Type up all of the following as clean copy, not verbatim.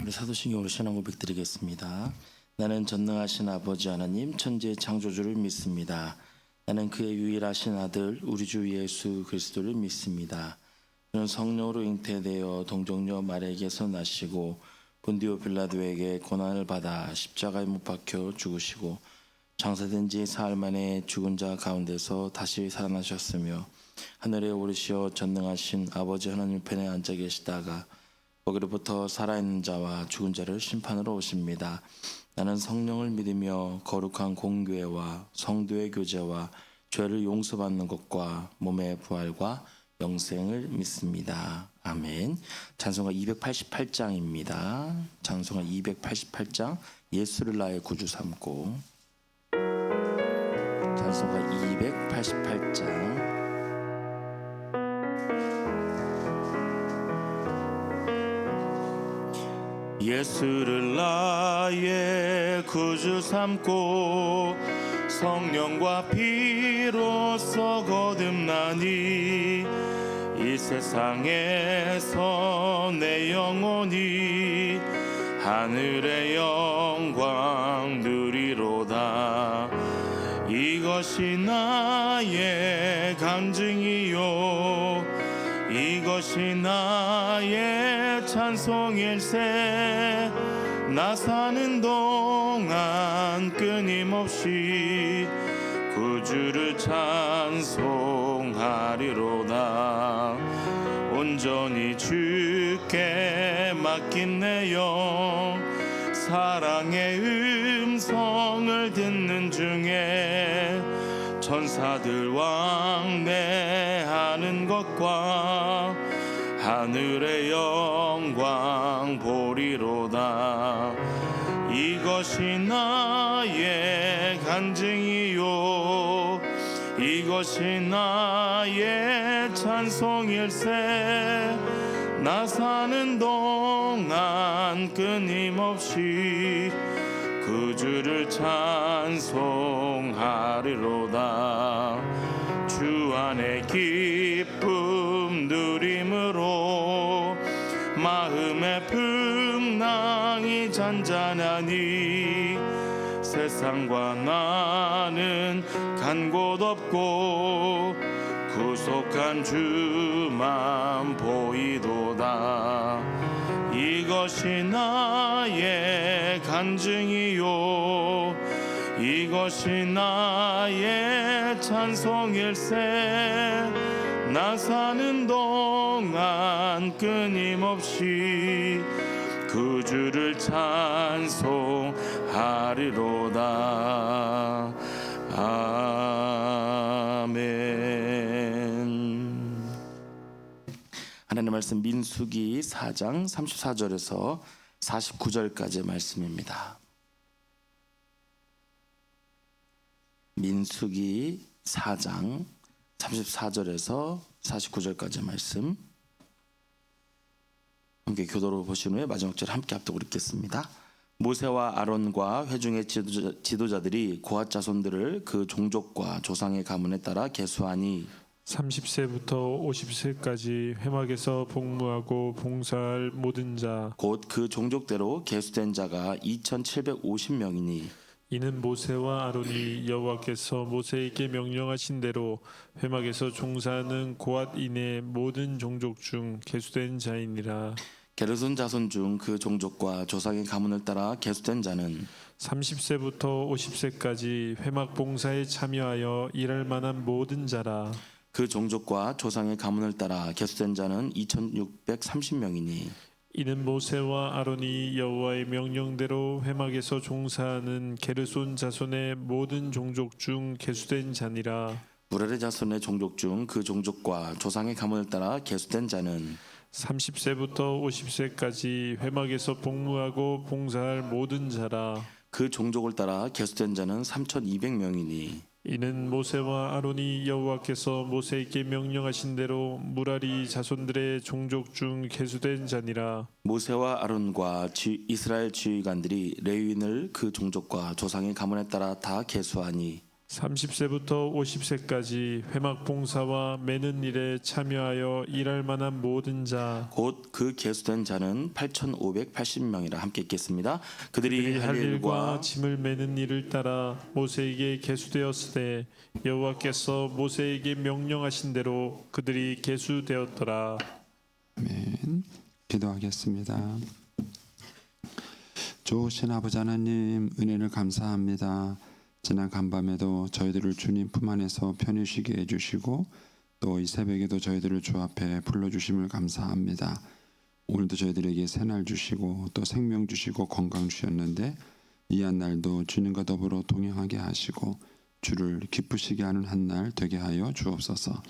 우리 사도신경으로 신앙 고백 드리겠습니다. 나는 전능하신 아버지 하나님 천지의 창조주를 믿습니다. 나는 그의 유일하신 아들 우리 주 예수 그리스도를 믿습니다. 그는 성령으로 잉태되어 동정녀 마리아에게서 나시고 본디오 빌라도에게 고난을 받아 십자가에 못 박혀 죽으시고 장사된 지 사흘 만에 죽은 자 가운데서 다시 살아나셨으며 하늘에 오르시어 전능하신 아버지 하나님 편에 앉아 계시다가 거기로부터 살아있는 자와 죽은 자를 심판으로 오십니다. 나는 성령을 믿으며 거룩한 공교회와 성도의 교제와 죄를 용서받는 것과 몸의 부활과 영생을 믿습니다. 아멘. 찬송가 288장입니다. 찬송가 288장 예수를 나의 구주 삼고. 찬송가 288장 예수를 나의 구주 삼고 성령과 피로써 거듭나니 이 세상에서 내 영혼이 하늘의 영광 누리로다. 이것이 나의 간증이요 이것이 나의 찬송일세. 나 사는 동안 끊임없이 구주를 찬송하리로다. 온전히 주께 맡긴 내 영 사랑의 음성을 듣는 중에 천사들 왕래하는 것과 하늘의 영광 보리로다. 이것이 나의 간증이요 이것이 나의 찬송일세. 나 사는 동안 끊임없이 구주를 찬송하리로다. 주 안에 기쁨 누림으로 마음의 풍랑이 잔잔하니 세상과 나는 간 곳 없고 구속한 주만 보이도다. 이것이 나의 간증이요 이것이 나의 찬송일세. 나 사는 동안 끊임없이 구주를 찬송하리로다. 아멘. 하나님의 말씀 민수기 4장 34절에서 49절까지의 말씀입니다. 민수기 4장 34절에서 49절까지의 말씀 함께 교도로 보신 후에 마지막 절 함께 합독으로 읽겠습니다. 모세와 아론과 회중의 지도자들이 고핫 자손들을 그 종족과 조상의 가문에 따라 계수하니 30세부터 50세까지 회막에서 복무하고 봉사할 모든 자 곧 그 종족대로 계수된 자가 2750명이니 이는 모세와 아론이 여호와께서 모세에게 명령하신 대로 회막에서 종사하는 고핫인의 모든 종족 중 계수된 자이니라. 게르손 자손 중 그 종족과 조상의 가문을 따라 계수된 자는 30세부터 50세까지 회막 봉사에 참여하여 일할 만한 모든 자라. 그 종족과 조상의 가문을 따라 계수된 자는 2630명이니 이는 모세와 아론이 여호와의 명령대로 회막에서 종사하는 게르손 자손의 모든 종족 중 계수된 자니라. 무라리 자손의 종족 중 그 종족과 조상의 가문을 따라 계수된 자는 30세부터 50세까지 회막에서 복무하고 봉사할 모든 자라. 그 종족을 따라 계수된 자는 3200명이니 이는 모세와 아론이 여호와께서 모세에게 명령하신 대로 무라리 자손들의 종족 중 계수된 자니라. 모세와 아론과 이스라엘 지휘관들이 레위인을 그 종족과 조상의 가문에 따라 다 계수하니 30세부터 50세까지 회막 봉사와 매는 일에 참여하여 일할 만한 모든 자 곧 그 계수된 자는 8,580명이라 함께 읽겠습니다. 그들이 할 일과 짐을 매는 일을 따라 모세에게 계수되었으되 여호와께서 모세에게 명령하신 대로 그들이 계수되었더라. 아멘. 기도하겠습니다. 좋으신 아버지 하나님, 은혜를 감사합니다. 지난 간밤에도 저희들을 주님 품 안에서 편히 쉬게 해주시고 또 이 새벽에도 저희들을 주 앞에 불러주심을 감사합니다. 오늘도 저희들에게 새날 주시고 또 생명 주시고 건강 주셨는데 이 한 날도 주님과 더불어 동행하게 하시고 주를 기쁘시게 하는 한 날 되게 하여 주옵소서.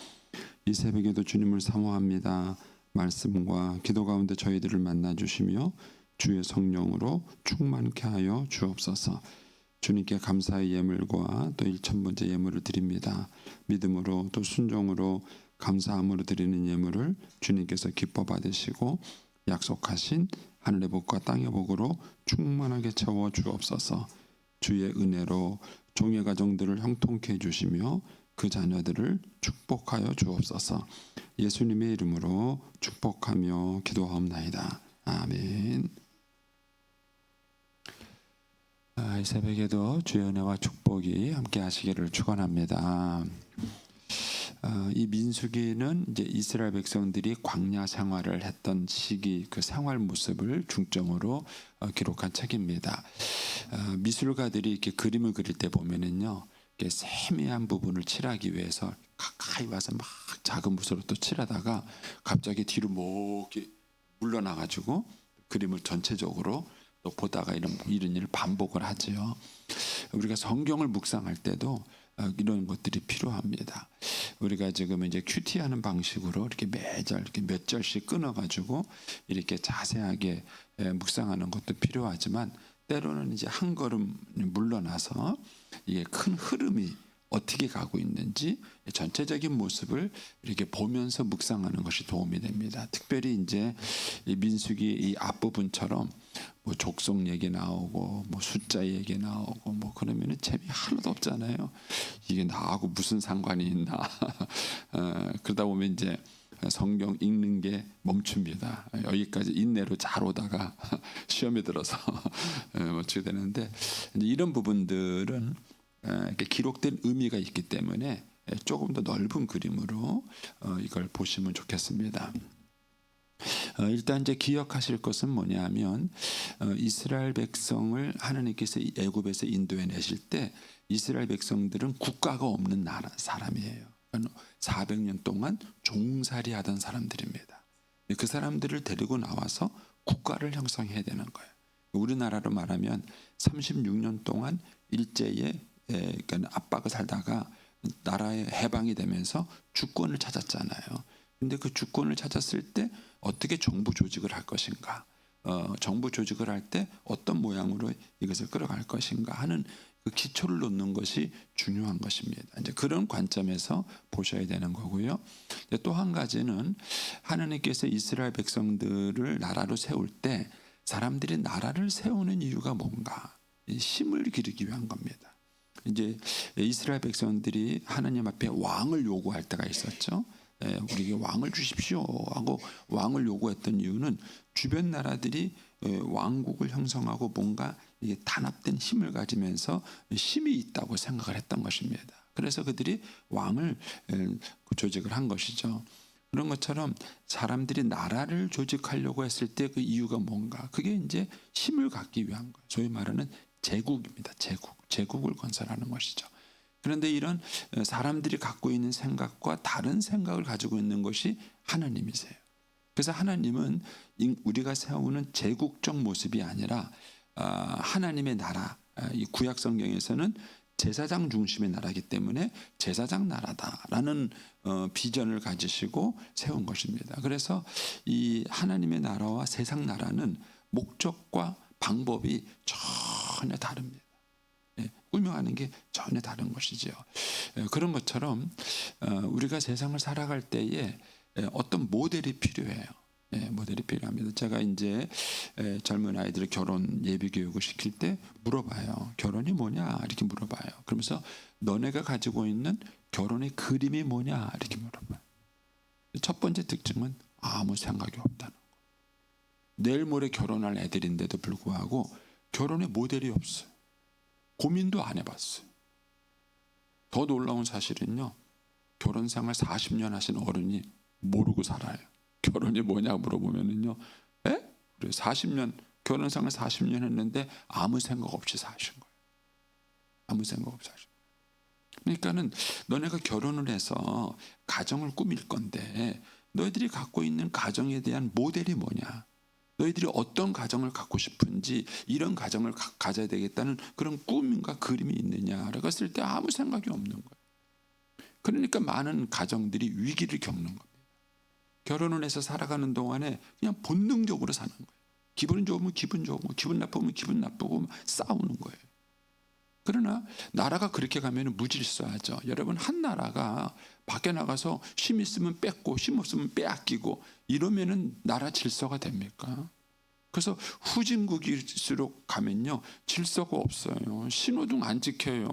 이 새벽에도 주님을 사모합니다. 말씀과 기도 가운데 저희들을 만나 주시며 주의 성령으로 충만케 하여 주옵소서. 주님께 감사의 예물과 또 1000번째 예물을 드립니다. 믿음으로 또 순종으로 감사함으로 드리는 예물을 주님께서 기뻐 받으시고 약속하신 하늘의 복과 땅의 복으로 충만하게 채워 주옵소서. 주의 은혜로 종의 가정들을 형통케 해주시며 그 자녀들을 축복하여 주옵소서. 예수님의 이름으로 축복하며 기도하옵나이다. 아멘. 이 새벽에도 주의 은혜와 축복이 함께 하시기를 축원합니다. 이 민수기는 이제 이스라엘 백성들이 광야 생활을 했던 시기 그 생활 모습을 중점으로 기록한 책입니다. 미술가들이 이렇게 그림을 그릴 때 보면은요, 이렇게 세미한 부분을 칠하기 위해서 가까이 와서 막 작은 붓으로 또 칠하다가 갑자기 뒤로 뭐 이렇게 물러나가지고 그림을 전체적으로 또 보다가 이런 일을 반복을 하지요. 우리가 성경을 묵상할 때도 이런 것들이 필요합니다. 우리가 지금 이제 큐티하는 방식으로 이렇게 매절 이렇게 몇 절씩 끊어가지고 이렇게 자세하게 묵상하는 것도 필요하지만 때로는 이제 한 걸음 물러나서 이게 큰 흐름이 어떻게 가고 있는지 전체적인 모습을 이렇게 보면서 묵상하는 것이 도움이 됩니다. 특별히 이제 이 민수기 이 앞부분처럼 뭐 족속 얘기 나오고 뭐 숫자 얘기 나오고 뭐 그러면은 재미 하나도 없잖아요. 이게 나하고 무슨 상관이 있나. 그러다 보면 이제 성경 읽는 게 멈춥니다. 여기까지 인내로 잘 오다가 시험에 들어서 멈추게 되는데 이런 부분들은 이렇게 기록된 의미가 있기 때문에 조금 더 넓은 그림으로 이걸 보시면 좋겠습니다. 일단 이제 기억하실 것은 뭐냐면 이스라엘 백성을 하나님께서 애굽에서 인도해 내실 때 이스라엘 백성들은 국가가 없는 사람이에요. 400년 동안 종살이 하던 사람들입니다. 그 사람들을 데리고 나와서 국가를 형성해야 되는 거예요. 우리나라로 말하면 36년 동안 일제에 그러니까 압박을 살다가 나라에 해방이 되면서 주권을 찾았잖아요. 근데 그 주권을 찾았을 때 어떻게 정부 조직을 할 것인가, 정부 조직을 할 때 어떤 모양으로 이것을 끌어갈 것인가 하는 그 기초를 놓는 것이 중요한 것입니다. 이제 그런 관점에서 보셔야 되는 거고요. 또 한 가지는 하나님께서 이스라엘 백성들을 나라로 세울 때 사람들이 나라를 세우는 이유가 뭔가, 힘을 기르기 위한 겁니다. 이제 이스라엘 백성들이 하나님 앞에 왕을 요구할 때가 있었죠. 우리에게 왕을 주십시오 하고 왕을 요구했던 이유는 주변 나라들이 왕국을 형성하고 뭔가 단합된 힘을 가지면서 힘이 있다고 생각을 했던 것입니다. 그래서 그들이 왕을 조직을 한 것이죠. 그런 것처럼 사람들이 나라를 조직하려고 했을 때 그 이유가 뭔가, 그게 이제 힘을 갖기 위한 거예요. 소위 말하는 제국입니다. 제국을 건설하는 것이죠. 그런데 이런 사람들이 갖고 있는 생각과 다른 생각을 가지고 있는 것이 하나님이세요. 그래서 하나님은 우리가 세우는 제국적 모습이 아니라 하나님의 나라, 이 구약 성경에서는 제사장 중심의 나라이기 때문에 제사장 나라다라는 비전을 가지시고 세운 것입니다. 그래서 이 하나님의 나라와 세상 나라는 목적과 방법이 전혀 다릅니다. 운명하는 게 전혀 다른 것이죠. 그런 것처럼 우리가 세상을 살아갈 때에 어떤 모델이 필요해요. 모델이 필요합니다. 제가 이제 젊은 아이들 결혼 예비 교육을 시킬 때 물어봐요. 결혼이 뭐냐 이렇게 물어봐요. 그러면서 너네가 가지고 있는 결혼의 그림이 뭐냐 이렇게 물어봐요. 첫 번째 특징은 아무 생각이 없다는 거. 내일 모레 결혼할 애들인데도 불구하고 결혼의 모델이 없어요. 고민도 안 해봤어요. 더 놀라운 사실은요, 결혼 생활 40년 하신 어른이 모르고 살아요. 결혼이 뭐냐 물어보면은요, 그래 40년 결혼 생활 40년 했는데 아무 생각 없이 사신 거예요. 아무 생각 없이 사신 거예요. 그러니까는 너네가 결혼을 해서 가정을 꾸밀 건데 너희들이 갖고 있는 가정에 대한 모델이 뭐냐? 너희들이 어떤 가정을 갖고 싶은지, 이런 가정을 가져야 되겠다는 그런 꿈과 그림이 있느냐라고 했을 때 아무 생각이 없는 거예요. 그러니까 많은 가정들이 위기를 겪는 겁니다. 결혼을 해서 살아가는 동안에 그냥 본능적으로 사는 거예요. 기분 좋으면 기분 좋고, 기분 나쁘면 기분 나쁘고 싸우는 거예요. 그러나 나라가 그렇게 가면 무질서하죠. 여러분, 한 나라가 밖에 나가서 힘 있으면 뺏고 힘 없으면 빼앗기고 이러면은 나라 질서가 됩니까? 그래서 후진국일수록 가면요, 질서가 없어요. 신호등 안 지켜요.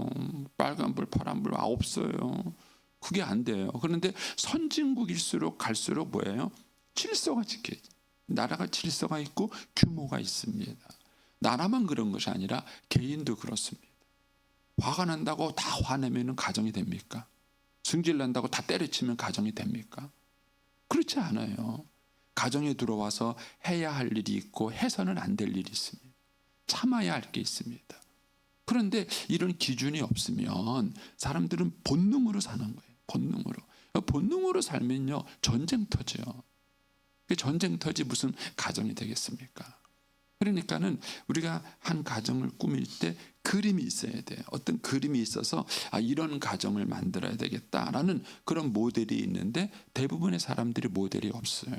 빨간불 파란불 없어요. 그게 안 돼요. 그런데 선진국일수록 갈수록 뭐예요? 질서가 지켜야지. 나라가 질서가 있고 규모가 있습니다. 나라만 그런 것이 아니라 개인도 그렇습니다. 화가 난다고 다 화내면 가정이 됩니까? 승질 난다고 다 때려치면 가정이 됩니까? 그렇지 않아요. 가정에 들어와서 해야 할 일이 있고 해서는 안 될 일이 있습니다. 참아야 할 게 있습니다. 그런데 이런 기준이 없으면 사람들은 본능으로 사는 거예요. 본능으로 살면요, 전쟁터죠. 전쟁터지 무슨 가정이 되겠습니까? 그러니까는 우리가 한 가정을 꾸밀 때 그림이 있어야 돼요. 어떤 그림이 있어서 이런 가정을 만들어야 되겠다라는 그런 모델이 있는데 대부분의 사람들이 모델이 없어요.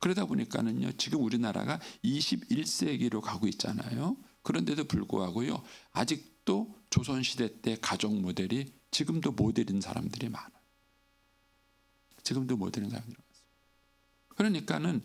그러다 보니까는요, 지금 우리나라가 21세기로 가고 있잖아요. 그런데도 불구하고요, 아직도 조선시대 때 가족 모델이 지금도 모델인 사람들이 많아요. 지금도 모델인 사람들이 많아요. 그러니까는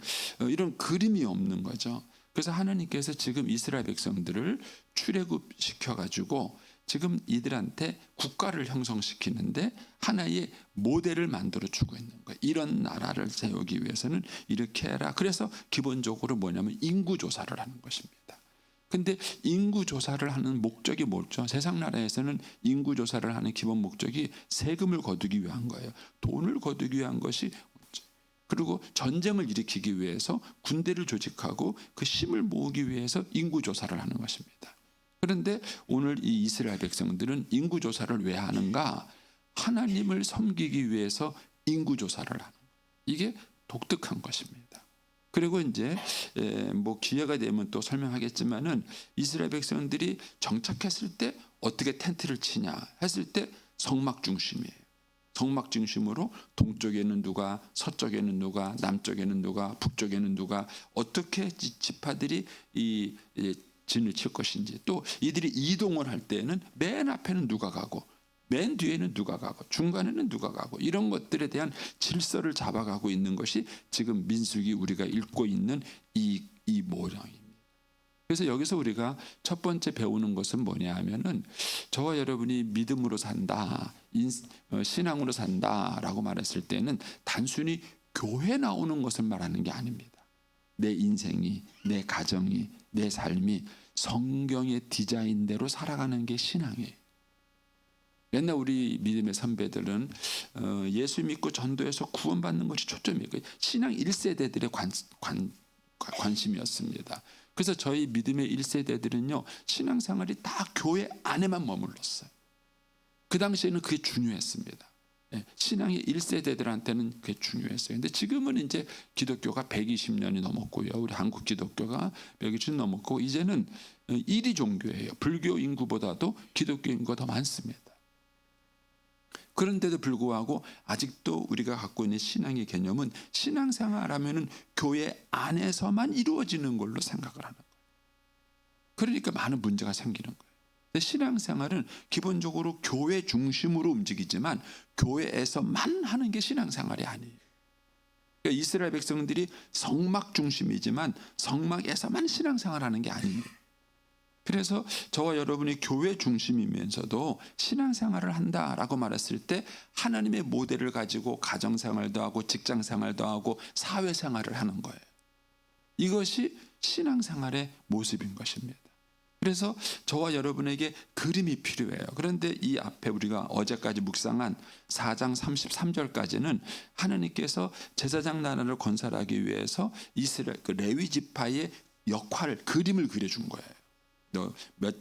이런 그림이 없는 거죠. 그래서 하나님께서 지금 이스라엘 백성들을 출애굽시켜 가지고 지금 이들한테 국가를 형성시키는데 하나의 모델을 만들어 주고 있는 거예요. 이런 나라를 세우기 위해서는 이렇게 해라. 그래서 기본적으로 뭐냐면 인구 조사를 하는 것입니다. 근데 인구 조사를 하는 목적이 뭐죠? 세상 나라에서는 인구 조사를 하는 기본 목적이 세금을 거두기 위한 거예요. 돈을 거두기 위한 것이, 그리고 전쟁을 일으키기 위해서 군대를 조직하고 그 힘을 모으기 위해서 인구 조사를 하는 것입니다. 그런데 오늘 이 이스라엘 백성들은 인구 조사를 왜 하는가? 하나님을 섬기기 위해서 인구 조사를 하는 거예요. 이게 독특한 것입니다. 그리고 이제 뭐 기회가 되면 또 설명하겠지만은 이스라엘 백성들이 정착했을 때 어떻게 텐트를 치냐 했을 때 성막 중심이에요. 성막 중심으로 동쪽에는 누가, 서쪽에는 누가, 남쪽에는 누가, 북쪽에는 누가, 어떻게 지파들이 이 진을 칠 것인지, 또 이들이 이동을 할 때는 맨 앞에는 누가 가고 맨 뒤에는 누가 가고 중간에는 누가 가고, 이런 것들에 대한 질서를 잡아가고 있는 것이 지금 민수기 우리가 읽고 있는 이 모양입니다. 그래서 여기서 우리가 첫 번째 배우는 것은 뭐냐 하면은, 저와 여러분이 믿음으로 산다, 신앙으로 산다라고 말했을 때는 단순히 교회 나오는 것을 말하는 게 아닙니다. 내 인생이, 내 가정이, 내 삶이 성경의 디자인대로 살아가는 게 신앙이에요. 옛날 우리 믿음의 선배들은 예수 믿고 전도해서 구원받는 것이 초점이고 신앙 1세대들의 관심이었습니다. 그래서 저희 믿음의 1세대들은요, 신앙생활이 다 교회 안에만 머물렀어요. 그 당시에는 그게 중요했습니다. 신앙이 1세대들한테는 그게 중요했어요. 근데 지금은 이제 기독교가 120년이 넘었고요. 우리 한국 기독교가 120년 넘었고, 이제는 1위 종교예요. 불교 인구보다도 기독교 인구가 더 많습니다. 그런데도 불구하고 아직도 우리가 갖고 있는 신앙의 개념은 신앙생활하면은 교회 안에서만 이루어지는 걸로 생각을 하는 거예요. 그러니까 많은 문제가 생기는 거예요. 근데 신앙생활은 기본적으로 교회 중심으로 움직이지만 교회에서만 하는 게 신앙생활이 아니에요. 그러니까 이스라엘 백성들이 성막 중심이지만 성막에서만 신앙생활하는 게 아니에요. 그래서 저와 여러분이 교회 중심이면서도 신앙생활을 한다라고 말했을 때 하나님의 모델을 가지고 가정생활도 하고 직장생활도 하고 사회생활을 하는 거예요. 이것이 신앙생활의 모습인 것입니다. 그래서 저와 여러분에게 그림이 필요해요. 그런데 이 앞에 우리가 어제까지 묵상한 4장 33절까지는 하나님께서 제사장 나라를 건설하기 위해서 이스라엘 그 레위 지파의 역할을 그림을 그려준 거예요.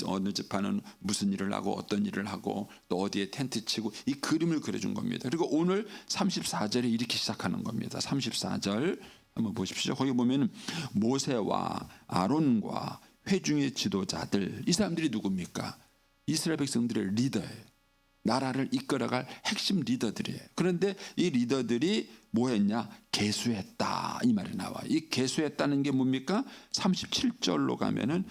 어느 지파는 무슨 일을 하고 어떤 일을 하고 또 어디에 텐트 치고 이 그림을 그려준 겁니다. 그리고 오늘 34절에 이렇게 시작하는 겁니다. 34절 한번 보십시오. 거기 보면 모세와 아론과 회중의 지도자들, 이 사람들이 누굽니까? 이스라엘 백성들의 리더예요. 나라를 이끌어갈 핵심 리더들이에요. 그런데 이 리더들이 뭐 했냐? 계수했다, 이 말이 나와요. 이 계수했다는 게 뭡니까? 37절로 가면은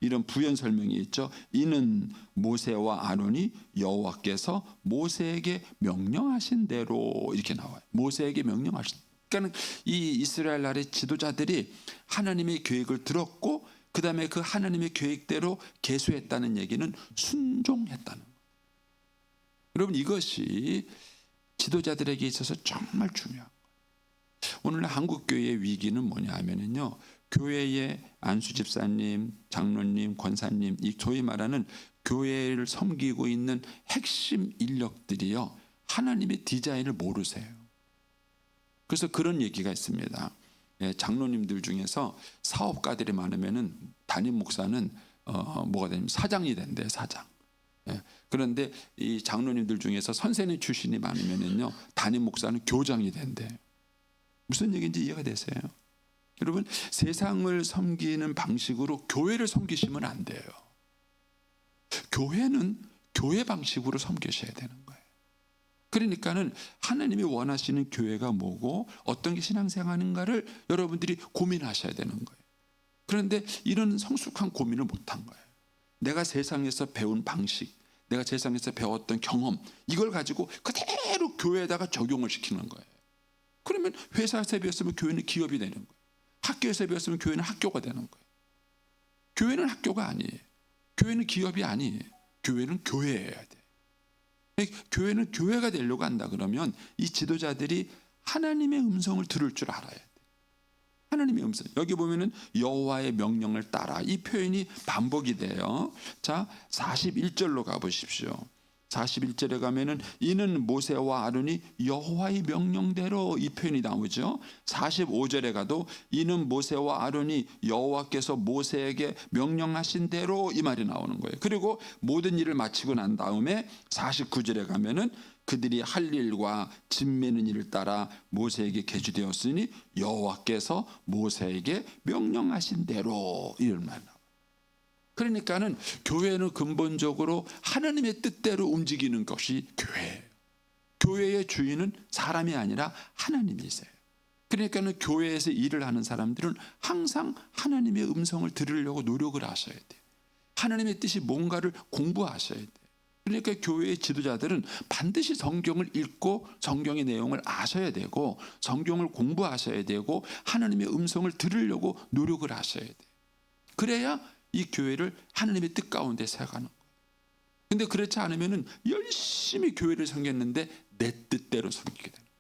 이런 부연 설명이 있죠. 이는 모세와 아론이 여호와께서 모세에게 명령하신 대로, 이렇게 나와요. 모세에게 명령하신. 그러니까 이 이스라엘 나라의 지도자들이 하나님의 계획을 들었고 그 다음에 그 하나님의 계획대로 계수했다는 얘기는 순종했다는 거예요. 여러분, 이것이 지도자들에게 있어서 정말 중요한 거예요. 오늘 한국 교회의 위기는 뭐냐 하면은요, 교회의 안수 집사님, 장로님, 권사님, 이 소위 말하는 교회를 섬기고 있는 핵심 인력들이요, 하나님의 디자인을 모르세요. 그래서 그런 얘기가 있습니다. 장로님들 중에서 사업가들이 많으면은 담임 목사는 뭐가 되냐면 사장이 된대요, 사장. 그런데 이 장로님들 중에서 선생님 출신이 많으면은요, 담임 목사는 교장이 된대요. 무슨 얘기인지 이해가 되세요? 여러분, 세상을 섬기는 방식으로 교회를 섬기시면 안 돼요. 교회는 교회 방식으로 섬기셔야 되는 거예요. 그러니까는 하나님이 원하시는 교회가 뭐고 어떤 게 신앙생활인가를 여러분들이 고민하셔야 되는 거예요. 그런데 이런 성숙한 고민을 못한 거예요. 내가 세상에서 배운 방식, 내가 세상에서 배웠던 경험, 이걸 가지고 그대로 교회에다가 적용을 시키는 거예요. 그러면 회사에서 배웠으면 교회는 기업이 되는 거예요. 학교에서 배웠으면 교회는 학교가 되는 거예요. 교회는 학교가 아니에요. 교회는 기업이 아니에요. 교회는 교회여야 돼요. 교회는 교회가 되려고 한다 그러면 이 지도자들이 하나님의 음성을 들을 줄 알아야 돼요. 하나님의 음성. 여기 보면은 여호와의 명령을 따라, 이 표현이 반복이 돼요. 자, 41절로 가 보십시오. 41절에 가면은 이는 모세와 아론이 여호와의 명령대로, 이 표현이 나오죠. 45절에 가도 이는 모세와 아론이 여호와께서 모세에게 명령하신 대로, 이 말이 나오는 거예요. 그리고 모든 일을 마치고 난 다음에 49절에 가면은 그들이 할 일과 짐 매는 일을 따라 모세에게 계주되었으니 여호와께서 모세에게 명령하신 대로, 이런 말 나와요. 그러니까는 교회는 근본적으로 하나님의 뜻대로 움직이는 것이 교회예요. 교회의 주인은 사람이 아니라 하나님이세요. 그러니까는 교회에서 일을 하는 사람들은 항상 하나님의 음성을 들으려고 노력을 하셔야 돼요. 하나님의 뜻이 뭔가를 공부하셔야 돼요. 그러니까 교회의 지도자들은 반드시 성경을 읽고 성경의 내용을 아셔야 되고 성경을 공부하셔야 되고 하나님의 음성을 들으려고 노력을 하셔야 돼요. 그래야 이 교회를 하나님의 뜻 가운데 세워가는 거예요. 근데 그렇지 않으면은 열심히 교회를 섬겼는데 내 뜻대로 섬기게 되는 거예요.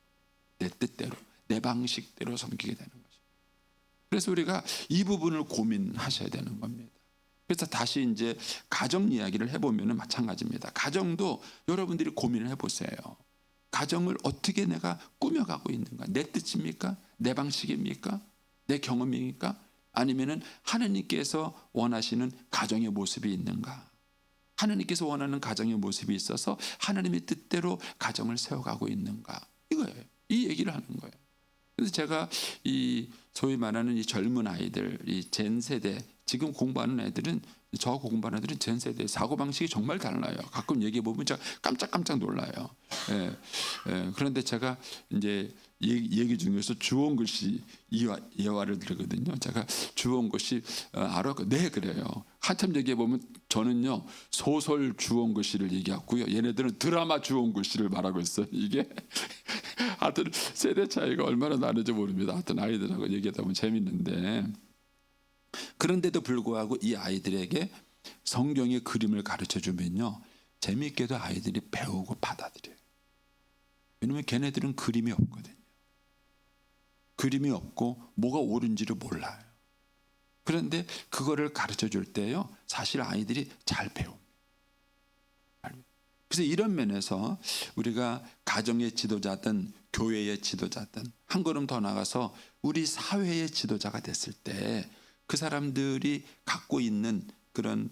내 뜻대로, 내 방식대로 섬기게 되는 거죠. 그래서 우리가 이 부분을 고민하셔야 되는 겁니다. 그래서 다시 이제 가정 이야기를 해보면 마찬가지입니다. 가정도 여러분들이 고민을 해보세요. 가정을 어떻게 내가 꾸며가고 있는가? 내 뜻입니까? 내 방식입니까? 내 경험입니까? 아니면은 하나님께서 원하시는 가정의 모습이 있는가? 하나님께서 원하는 가정의 모습이 있어서 하나님의 뜻대로 가정을 세워가고 있는가? 이거예요. 이 얘기를 하는 거예요. 그래서 제가 이 소위 말하는 이 젊은 아이들, 이 젠 세대, 지금 공부하는 애들은, 저하고 공부하는 애들은 젠 세대 사고 방식이 정말 달라요. 가끔 얘기해 보면 제가 깜짝깜짝 놀라요. 그런데 제가 이제 얘기 중에서 주온 글씨 예화를 들거든요. 제가 주온 글씨 알아? 네, 그래요. 한참 얘기해 보면 저는요 소설 주온 글씨를 얘기하고요. 얘네들은 드라마 주온 글씨를 말하고 있어요. 이게 하여튼 세대 차이가 얼마나 나는지 모릅니다. 하여튼 아이들하고 얘기하다 보면 재밌는데, 그런데도 불구하고 이 아이들에게 성경의 그림을 가르쳐 주면요 재미있게도 아이들이 배우고 받아들여요. 왜냐하면 걔네들은 그림이 없거든요. 그림이 없고 뭐가 옳은지를 몰라요. 그런데 그거를 가르쳐 줄 때요 사실 아이들이 잘 배웁니다. 그래서 이런 면에서 우리가 가정의 지도자든 교회의 지도자든 한 걸음 더 나가서 우리 사회의 지도자가 됐을 때 그 사람들이 갖고 있는 그런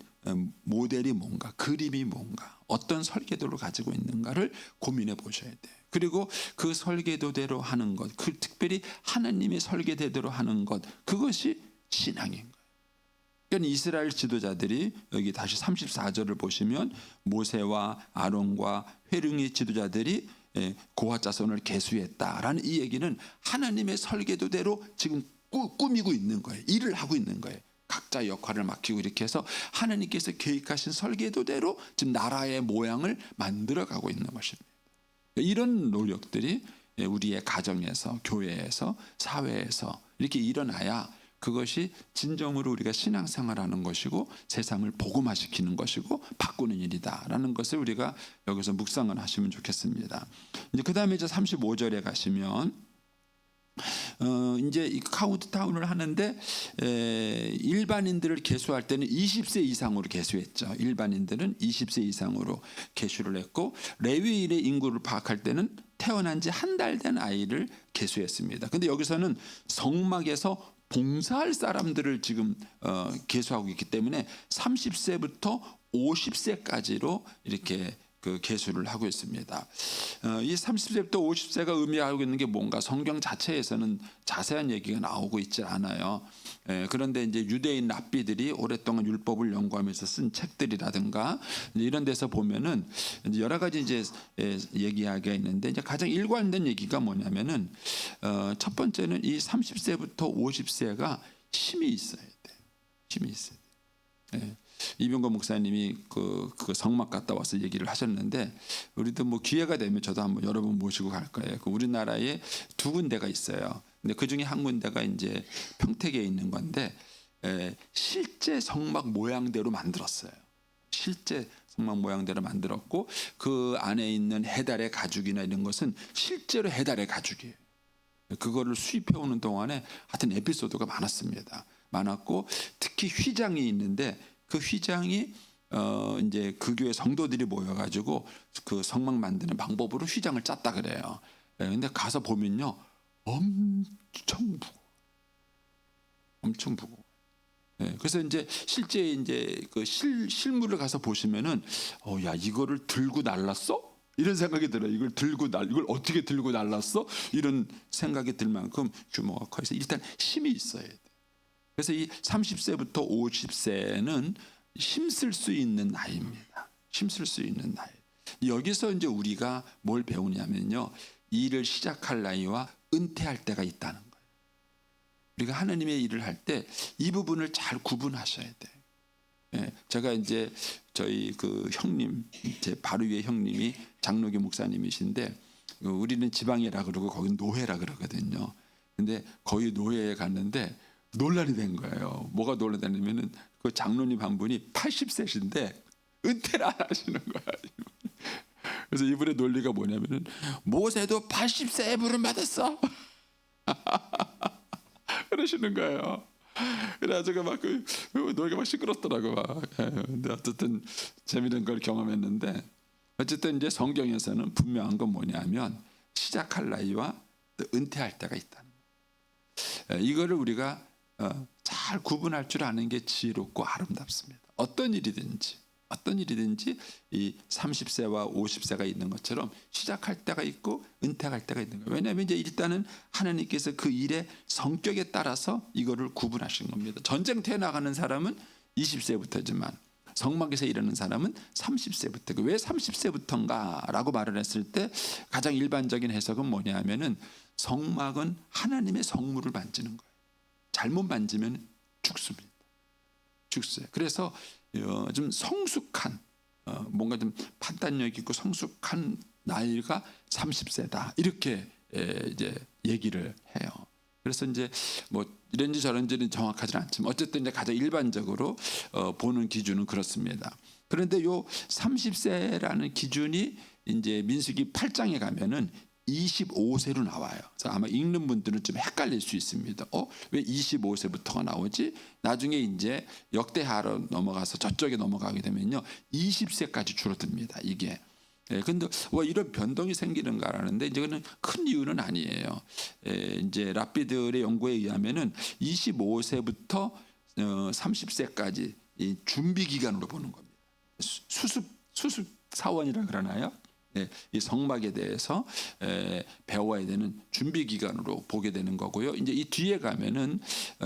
모델이 뭔가, 그림이 뭔가, 어떤 설계도를 가지고 있는가를 고민해 보셔야 돼요. 그리고 그 설계도대로 하는 것, 그 특별히 하나님의 설계대로 하는 것, 그것이 신앙인 거예요. 그러니까 이스라엘 지도자들이 여기 다시 34절을 보시면 모세와 아론과 회릉의 지도자들이 고핫 자손을 계수했다라는 이 얘기는 하나님의 설계도대로 지금 꾸미고 있는 거예요. 일을 하고 있는 거예요. 각자 역할을 맡기고 이렇게 해서 하나님께서 계획하신 설계도대로 지금 나라의 모양을 만들어가고 있는 것입니다. 이런 노력들이 우리의 가정에서, 교회에서, 사회에서 이렇게 일어나야 그것이 진정으로 우리가 신앙생활하는 것이고 세상을 복음화시키는 것이고 바꾸는 일이다라는 것을 우리가 여기서 묵상을 하시면 좋겠습니다. 이제 그 다음에 이제 35절에 가시면 이제 이 카운트다운을 하는데 일반인들을 계수할 때는 20세 이상으로 계수했죠. 일반인들은 20세 이상으로 계수를 했고 레위인의 인구를 파악할 때는 태어난 지 한 달 된 아이를 계수했습니다. 근데 여기서는 성막에서 봉사할 사람들을 지금 계수하고 있기 때문에 30세부터 50세까지로 이렇게 그 계수를 하고 있습니다. 이 30세부터 50세가 의미하고 있는 게 뭔가 성경 자체에서는 자세한 얘기가 나오고 있지 않아요. 그런데 이제 유대인 랍비들이 오랫동안 율법을 연구하면서 쓴 책들이라든가 이런 데서 보면은 이제 여러 가지 이제 얘기하기가 있는데 이제 가장 일관된 얘기가 뭐냐면은 첫 번째는 이 30세부터 50세가 힘이 있어야 돼. 힘이 있어야 돼. 이병건 목사님이 그 성막 갔다 와서 얘기를 하셨는데 우리도 뭐 기회가 되면 저도 한번 여러분 모시고 갈 거예요. 그 우리나라에 두 군데가 있어요. 근데 그 중에 한 군데가 이제 평택에 있는 건데 실제 성막 모양대로 만들었어요. 실제 성막 모양대로 만들었고 그 안에 있는 해달의 가죽이나 이런 것은 실제로 해달의 가죽이에요. 그거를 수입해 오는 동안에 하여튼 에피소드가 많았고 특히 휘장이 있는데 그 휘장이 이제 그 교회 성도들이 모여가지고 그 성막 만드는 방법으로 휘장을 짰다 그래요. 근데 가서 보면요 엄청 무거워. 그래서 이제 실제 이제 그 실물을 가서 보시면은 야 이거를 들고 날랐어? 이런 생각이 들어요. 이걸 어떻게 들고 날랐어? 이런 생각이 들 만큼 규모가 커서 일단 힘이 있어야 돼. 그래서 이 30세부터 50세는 힘쓸 수 있는 나이입니다. 힘쓸 수 있는 나이. 여기서 이제 우리가 뭘 배우냐면요. 일을 시작할 나이와 은퇴할 때가 있다는 거예요. 우리가 하나님의 일을 할 때 이 부분을 잘 구분하셔야 돼. 제가 이제 저희 그 형님, 제 바로 위에 형님이 장로교 목사님이신데 우리는 지방이라 그러고 거기 노회라 그러거든요. 근데 거기 노회에 갔는데 논란이 된 거예요. 뭐가 논란이 되냐면은 그 장로님 한 분이 80세신데 은퇴를 안 하시는 거야. 그래서 이분의 논리가 뭐냐면은 모세도 80세에 부름 받았어. 그러시는 거예요. 그래가지고 막 그 노래가 막 시끄럽더라고 막. 근데 어쨌든 재미있는 걸 경험했는데 어쨌든 이제 성경에서는 분명한 건 뭐냐면 시작할 나이와 은퇴할 때가 있다는 거예요. 이거를 우리가 잘 구분할 줄 아는 게 지혜롭고 아름답습니다. 어떤 일이든지 이 30세와 50세가 있는 것처럼 시작할 때가 있고 은퇴할 때가 있는 거예요. 왜냐하면 이제 일단은 하나님께서 그 일의 성격에 따라서 이거를 구분하신 겁니다. 전쟁터에 나가는 사람은 20세부터지만 성막에서 일하는 사람은 30세부터. 왜 30세부터인가라고 말을 했을 때 가장 일반적인 해석은 뭐냐면은 성막은 하나님의 성물을 만지는 거예요. 잘못 만지면 죽습니다. 죽어요. 그래서 좀 성숙한 뭔가 좀 판단력 있고 성숙한 나이가 30세다 이렇게 이제 얘기를 해요. 그래서 이제 뭐 이런지 저런지는 정확하지는 않지만 어쨌든 이제 가장 일반적으로 보는 기준은 그렇습니다. 그런데 요 30세라는 기준이 이제 민수기 8장에 가면은 25세로 나와요. 그래서 아마 읽는 분들은 좀 헷갈릴 수 있습니다. 왜 25세부터가 나오지? 나중에 이제 역대하로 넘어가서 저쪽에 넘어가게 되면요 20세까지 줄어듭니다. 이게. 근데 왜 이런 변동이 생기는가라는데 이제는 큰 이유는 아니에요. 이제 랍비들의 연구에 의하면은 25세부터 30세까지 이 준비 기간으로 보는 겁니다. 수습 사원이라 그러나요? 이 성막에 대해서 배워야 되는 준비 기간으로 보게 되는 거고요. 이제 이 뒤에 가면은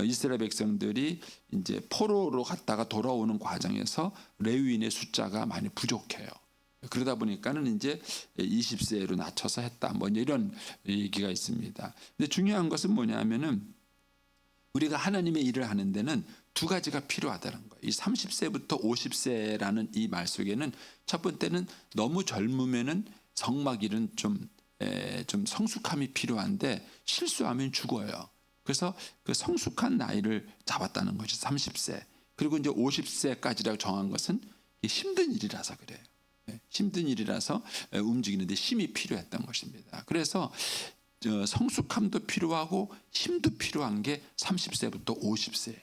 이스라엘 백성들이 이제 포로로 갔다가 돌아오는 과정에서 레위인의 숫자가 많이 부족해요. 그러다 보니까는 이제 20세로 낮춰서 했다. 뭐 이런 얘기가 있습니다. 근데 중요한 것은 뭐냐면은 우리가 하나님의 일을 하는 데는 두 가지가 필요하다는 거예요. 이 30세부터 50세라는 이 말 속에는 첫 번째는 너무 젊으면은 성막 일은 좀 성숙함이 필요한데 실수하면 죽어요. 그래서 그 성숙한 나이를 잡았다는 거죠. 30세. 그리고 이제 50세까지라고 정한 것은 힘든 일이라서 그래요. 힘든 일이라서 움직이는데 힘이 필요했던 것입니다. 그래서 성숙함도 필요하고 힘도 필요한 게 30세부터 50세예요.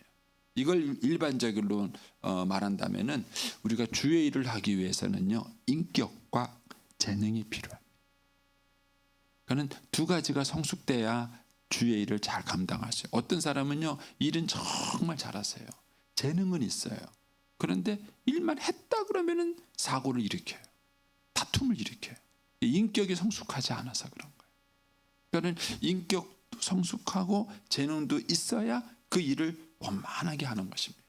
이걸 일반적으로 말한다면은 우리가 주의 일을 하기 위해서는요 인격과 재능이 필요합니다. 그는 두 가지가 성숙돼야 주의 일을 잘 감당할 수 있어요. 어떤 사람은요 일은 정말 잘하세요. 재능은 있어요. 그런데 일만 했다 그러면은 사고를 일으켜요. 다툼을 일으켜요. 인격이 성숙하지 않아서 그런 거예요. 그러니까 인격도 성숙하고 재능도 있어야 그 일을 원만하게 하는 것입니다.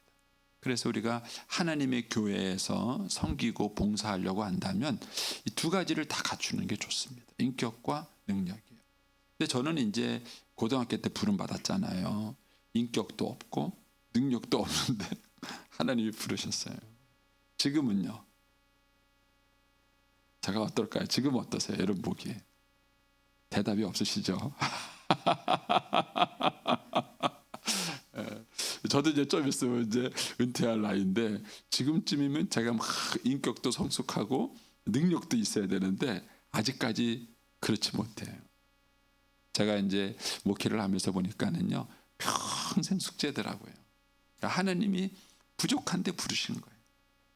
그래서 우리가 하나님의 교회에서 섬기고 봉사하려고 한다면 이 두 가지를 다 갖추는 게 좋습니다. 인격과 능력이에요. 근데 저는 이제 고등학교 때 부름 받았잖아요. 인격도 없고 능력도 없는데 하나님이 부르셨어요. 지금은요. 제가 어떨까요? 지금 어떠세요? 여러분 보기에 대답이 없으시죠? 저도 이제 좀 있으면 이제 은퇴할 나이인데 지금쯤이면 제가 막 인격도 성숙하고 능력도 있어야 되는데 아직까지 그렇지 못해요. 제가 이제 목회를 하면서 보니까는요 평생 숙제더라고요. 그러니까 하나님이 부족한데 부르시는 거예요.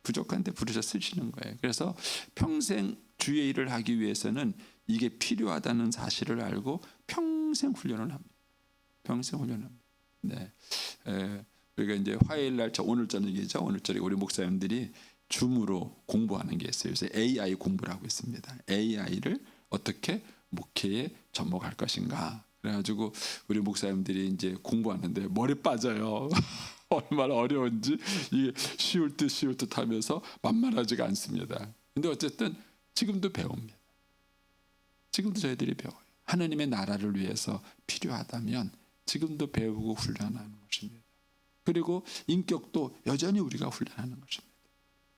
부족한데 부르셔 쓰시는 거예요. 그래서 평생 주의 일을 하기 위해서는 이게 필요하다는 사실을 알고 평생 훈련을 합니다. 평생 훈련을 합니다. 네, 우리가 이제 화요일 날 오늘 저녁이죠. 오늘 저녁에 우리 목사님들이 줌으로 공부하는 게 있어요. 그래서 AI 공부를 하고 있습니다. AI를 어떻게 목회에 접목할 것인가. 그래가지고 우리 목사님들이 이제 공부하는데 머리 빠져요. 얼마나 어려운지 이게 쉬울 듯 하면서 만만하지가 않습니다. 근데 어쨌든 지금도 배웁니다. 지금도 저희들이 배워요. 하나님의 나라를 위해서 필요하다면 지금도 배우고 훈련하는 것입니다. 그리고 인격도 여전히 우리가 훈련하는 것입니다.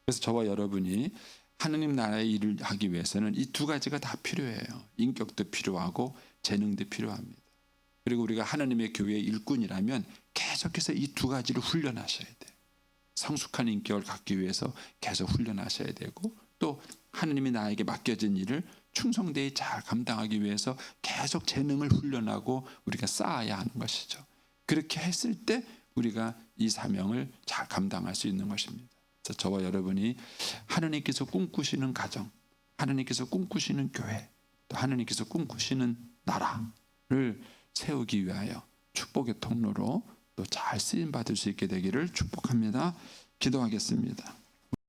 그래서 저와 여러분이 하나님 나라의 일을 하기 위해서는 이 두 가지가 다 필요해요. 인격도 필요하고 재능도 필요합니다. 그리고 우리가 하나님의 교회의 일꾼이라면 계속해서 이 두 가지를 훈련하셔야 돼요. 성숙한 인격을 갖기 위해서 계속 훈련하셔야 되고 또 하나님이 나에게 맡겨진 일을 충성되이 잘 감당하기 위해서 계속 재능을 훈련하고 우리가 쌓아야 하는 것이죠. 그렇게 했을 때 우리가 이 사명을 잘 감당할 수 있는 것입니다. 그래서 저와 여러분이 하나님께서 꿈꾸시는 가정, 하나님께서 꿈꾸시는 교회, 또 하나님께서 꿈꾸시는 나라를 세우기 위하여 축복의 통로로 또 잘 쓰임 받을 수 있게 되기를 축복합니다. 기도하겠습니다.